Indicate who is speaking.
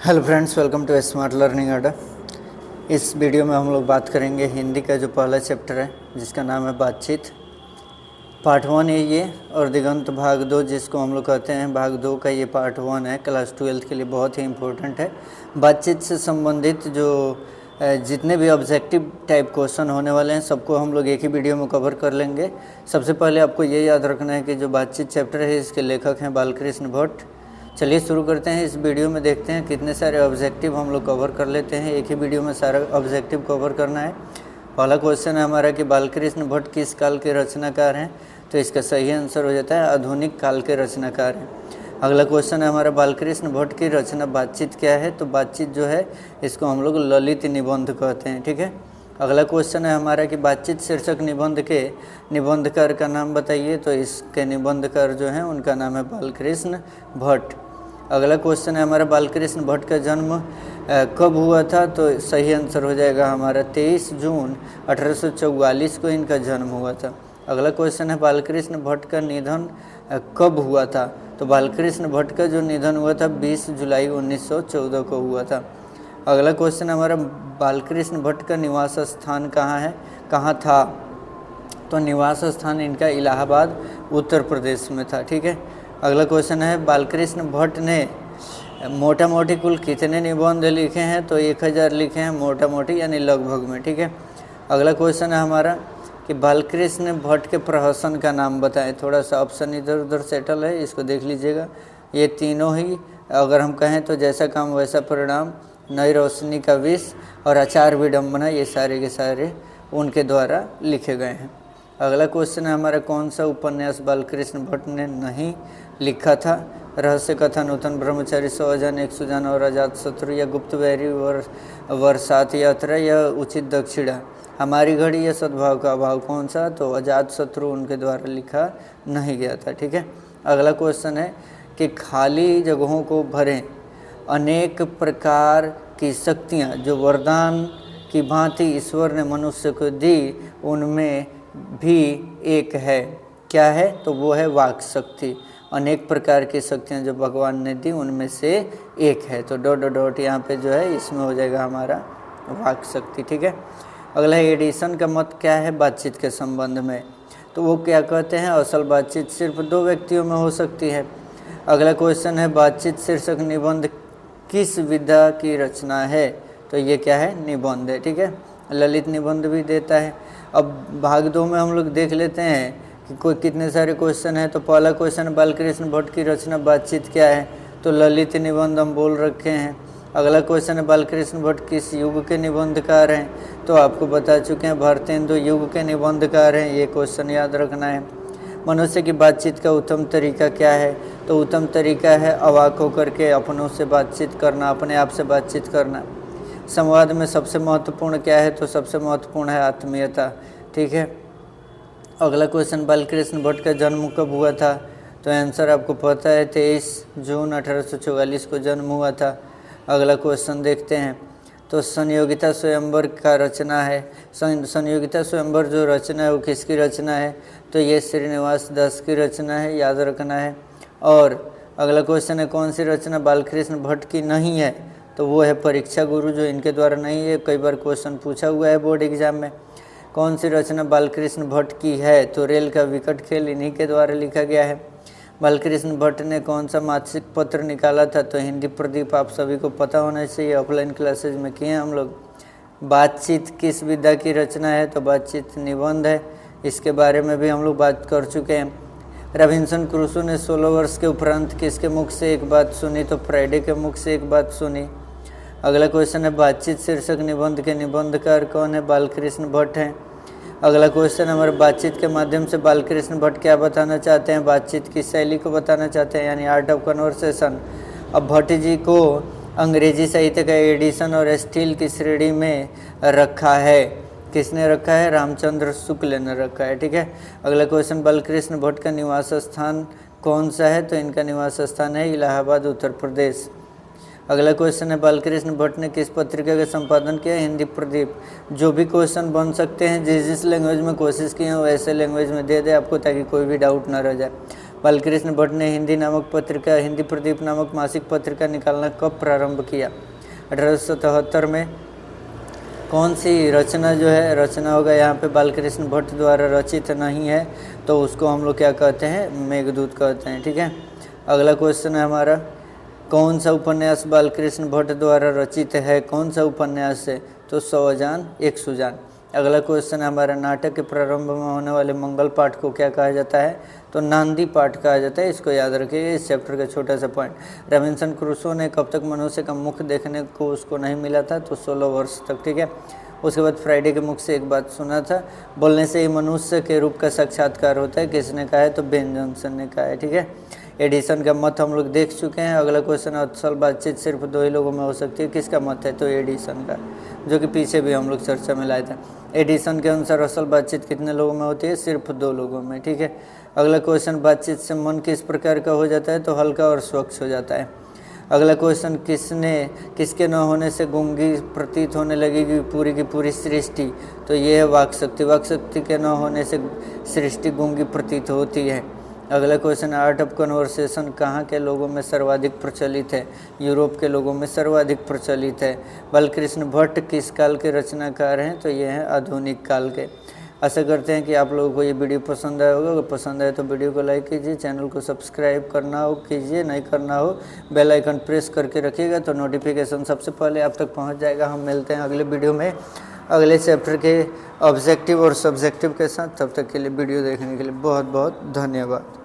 Speaker 1: Hello friends, welcome to smart learning Adda. इस video में हम लोग बात करेंगे हिंदी का जो पहला चैप्टर है जिसका नाम है बातचीत। पार्ट 1 है ये, और दिगंत भाग 2 जिसको हम लोग कहते हैं भाग 2 का ये पार्ट 1 है। क्लास 12 के लिए बहुत ही इम्पोर्टेंट है। बातचीत से संबंधित जो जितने भी ऑब्जेक्टिव टाइप क्वेश्चन होने वाले हैं सबको हम लोग एक ही वीडियो में कवर कर लेंगे। सबसे पहले आपको ये याद रखना है कि जो बातचीत चैप्टर है इसके लेखक हैं बालकृष्ण भट्ट। चलिए शुरू करते हैं। इस वीडियो में देखते हैं कितने सारे ऑब्जेक्टिव हम लोग कवर कर लेते हैं। एक ही वीडियो में सारा ऑब्जेक्टिव कवर करना है। पहला क्वेश्चन है हमारा कि बालकृष्ण भट्ट किस काल के रचनाकार हैं, तो इसका सही आंसर हो जाता है आधुनिक काल के रचनाकार हैं। अगला क्वेश्चन है हमारा बालकृष्ण भट्ट की रचना बातचीत क्या है, तो बातचीत जो है इसको हम लोग ललित निबंध कहते हैं। ठीक है। अगला क्वेश्चन है हमारा कि बातचीत शीर्षक निबंध के निबंधकार का नाम बताइए, तो इसके निबंधकार जो हैं उनका नाम है बालकृष्ण भट्ट। अगला क्वेश्चन है हमारा बालकृष्ण भट्ट का जन्म कब हुआ था, तो सही आंसर हो जाएगा हमारा 23 जून 1844 को इनका जन्म हुआ था। अगला क्वेश्चन है बालकृष्ण भट्ट का निधन कब हुआ था, तो बालकृष्ण भट्ट का जो निधन हुआ था 20 जुलाई 1914 को हुआ था। अगला क्वेश्चन हमारा बालकृष्ण भट्ट का निवास स्थान कहाँ था, तो निवास स्थान इनका इलाहाबाद उत्तर प्रदेश में था। ठीक है। अगला क्वेश्चन है बालकृष्ण भट्ट ने मोटा मोटी कुल कितने निबंध लिखे हैं, तो 1000 लिखे हैं मोटा मोटी यानी लगभग में। ठीक है। अगला क्वेश्चन है हमारा कि बालकृष्ण भट्ट के प्रहसन का नाम बताएं। थोड़ा सा ऑप्शन इधर उधर सेटल है, इसको देख लीजिएगा। ये तीनों ही अगर हम कहें तो जैसा काम वैसा परिणाम, नई रोशनी का विष और आचार विडम्बना, ये सारे के सारे उनके द्वारा लिखे गए हैं। अगला क्वेश्चन है हमारा कौन सा उपन्यास बालकृष्ण भट्ट ने नहीं लिखा था, रहस्य कथा, नूतन ब्रह्मचारी, 100 जन 100 जन और अजात शत्रु, या गुप्त बैरी, वर्षात यात्रा, या उचित दक्षिणा, हमारी घड़ी, या सद्भाव का अभाव, कौन सा, तो अजात शत्रु उनके द्वारा लिखा नहीं गया था। ठीक है। अगला क्वेश्चन है कि खाली जगहों को भरें। अनेक प्रकार की शक्तियाँ जो वरदान की भांति ईश्वर ने मनुष्य को दी उनमें भी एक है, क्या है, तो वो है वाक शक्ति। अनेक प्रकार की शक्तियाँ जो भगवान ने दी उनमें से एक है, तो डॉट डॉट डॉट यहाँ पे जो है इसमें हो जाएगा हमारा वाक शक्ति। ठीक है। अगला है एडिसन का मत क्या है बातचीत के संबंध में, तो वो क्या कहते हैं असल बातचीत सिर्फ 2 व्यक्तियों में हो सकती है। अगला क्वेश्चन है बातचीत शीर्षक निबंध किस विधा की रचना है, तो ये क्या है, निबंध है। ठीक है। ललित निबंध भी देता है। अब भाग 2 में हम लोग देख लेते हैं कि कोई कितने सारे क्वेश्चन हैं। तो पहला क्वेश्चन बालकृष्ण भट्ट की रचना बातचीत क्या है, तो ललित निबंध हम बोल रखे हैं। अगला क्वेश्चन है बालकृष्ण भट्ट किस युग के निबंधकार हैं, तो आपको बता चुके हैं भारतेंदु युग के निबंधकार हैं, ये क्वेश्चन याद रखना है। मनुष्य की बातचीत का उत्तम तरीका क्या है, तो उत्तम तरीका है अवाक होकर के अपनों से बातचीत करना, अपने आप से बातचीत करना। संवाद में सबसे महत्वपूर्ण क्या है, तो सबसे महत्वपूर्ण है आत्मीयता। ठीक है। अगला क्वेश्चन बालकृष्ण भट्ट का जन्म कब हुआ था, तो आंसर आपको पता है 23 जून 1844 को जन्म हुआ था। अगला क्वेश्चन देखते हैं, तो संयोगिता स्वयंवर का रचना है। संयोगिता स्वयंवर जो रचना है वो किसकी रचना है, तो ये श्रीनिवास दास की रचना है, याद रखना है। और अगला क्वेश्चन है कौन सी रचना बालकृष्ण भट्ट की नहीं है, तो वो है परीक्षा गुरु, जो इनके द्वारा नहीं है। कई बार क्वेश्चन पूछा हुआ है बोर्ड एग्जाम में। कौन सी रचना बालकृष्ण भट्ट की है, तो रेल का विकट खेल इन्हीं के द्वारा लिखा गया है। बालकृष्ण भट्ट ने कौन सा मासिक पत्र निकाला था, तो हिंदी प्रदीप, आप सभी को पता होना चाहिए, ऑफलाइन क्लासेज में किए हैं हम लोग। बातचीत किस विधा की रचना है, तो बातचीत निबंध है, इसके बारे में भी हम लोग बात कर चुके हैं। रॉबिन्सन क्रूसो ने 16 वर्ष के उपरांत किसके मुख से एक बात सुनी, तो फ्राइडे के मुख से एक बात सुनी। अगला क्वेश्चन है बातचीत शीर्षक निबंध के निबंधकार कौन है, बालकृष्ण भट्ट हैं। अगला क्वेश्चन हमारे बातचीत के माध्यम से बालकृष्ण भट्ट क्या बताना चाहते हैं, बातचीत की शैली को बताना चाहते हैं, यानी आर्ट ऑफ कन्वर्सेशन। अब भट्ट जी को अंग्रेजी साहित्य का एडिशन और स्टील की श्रेणी में रखा है, किसने रखा है, रामचंद्र शुक्ल ने रखा है। ठीक है। अगला क्वेश्चन बालकृष्ण भट्ट का निवास स्थान कौन सा है, तो इनका निवास स्थान है इलाहाबाद उत्तर प्रदेश। अगला क्वेश्चन है बालकृष्ण भट्ट ने किस पत्रिका का संपादन किया, हिंदी प्रदीप। जो भी क्वेश्चन बन सकते हैं जिस जिस लैंग्वेज में कोशिश की है वैसे लैंग्वेज में दे दे आपको, ताकि कोई भी डाउट ना रह जाए। बालकृष्ण भट्ट ने हिंदी नामक पत्रिका हिंदी प्रदीप नामक मासिक पत्रिका निकालना कब प्रारंभ किया? 1877 में। कौन सी रचना जो है रचना होगा यहाँ पे बालकृष्ण भट्ट द्वारा रचित नहीं है, तो उसको हम लोग क्या कहते हैं? मेघदूत कहते हैं। ठीक है, अगला क्वेश्चन है हमारा, कौन सा उपन्यास बालकृष्ण भट्ट द्वारा रचित है? कौन सा उपन्यास है? तो 100 अजान एक सुजान। अगला क्वेश्चन है हमारा, नाटक के प्रारंभ में होने वाले मंगल पाठ को क्या कहा जाता है? तो नांदी पाठ कहा जाता है। इसको याद रखिए, इस चैप्टर का छोटा सा पॉइंट। रॉबिन्सन क्रूसो ने कब तक मनुष्य का मुख देखने को उसको नहीं मिला था? तो 16 वर्ष तक। ठीक है, उसके बाद फ्राइडे के मुख से एक बात सुना था, बोलने से ही मनुष्य के रूप का साक्षात्कार होता है। किसने कहा है? तो बेन जॉनसन ने कहा है। ठीक है, एडिसन का मत हम लोग देख चुके हैं। अगला क्वेश्चन, असल बातचीत सिर्फ 2 ही लोगों में हो सकती है। किसका मत है? तो एडिसन का, जो कि पीछे भी हम लोग चर्चा में लाए थे। एडिसन के अनुसार असल बातचीत कितने लोगों में होती है? सिर्फ 2 लोगों में। ठीक है, अगला क्वेश्चन, बातचीत से मन किस प्रकार का हो जाता है? तो हल्का और स्वच्छ हो जाता है। अगला क्वेश्चन, किसके न होने से गूंगी प्रतीत होने लगेगी पूरी की पूरी सृष्टि? तो ये है वाक शक्ति। वाक शक्ति के न होने से सृष्टि गूंगी प्रतीत होती है। अगला क्वेश्चन, आर्ट ऑफ कन्वर्सेशन कहाँ के लोगों में सर्वाधिक प्रचलित है? यूरोप के लोगों में सर्वाधिक प्रचलित है। बालकृष्ण भट्ट किस काल के रचनाकार हैं? तो ये हैं आधुनिक काल के। आशा करते हैं कि आप लोगों को ये वीडियो पसंद आया होगा। अगर पसंद आए तो वीडियो को लाइक कीजिए, चैनल को सब्सक्राइब करना हो कीजिए, नहीं करना हो बेल आइकन प्रेस करके रखिएगा, तो नोटिफिकेशन सबसे पहले आप तक पहुंच जाएगा। हम मिलते हैं अगले वीडियो में अगले चैप्टर के ऑब्जेक्टिव और सब्जेक्टिव के साथ। तब तक के लिए वीडियो देखने के लिए बहुत बहुत धन्यवाद।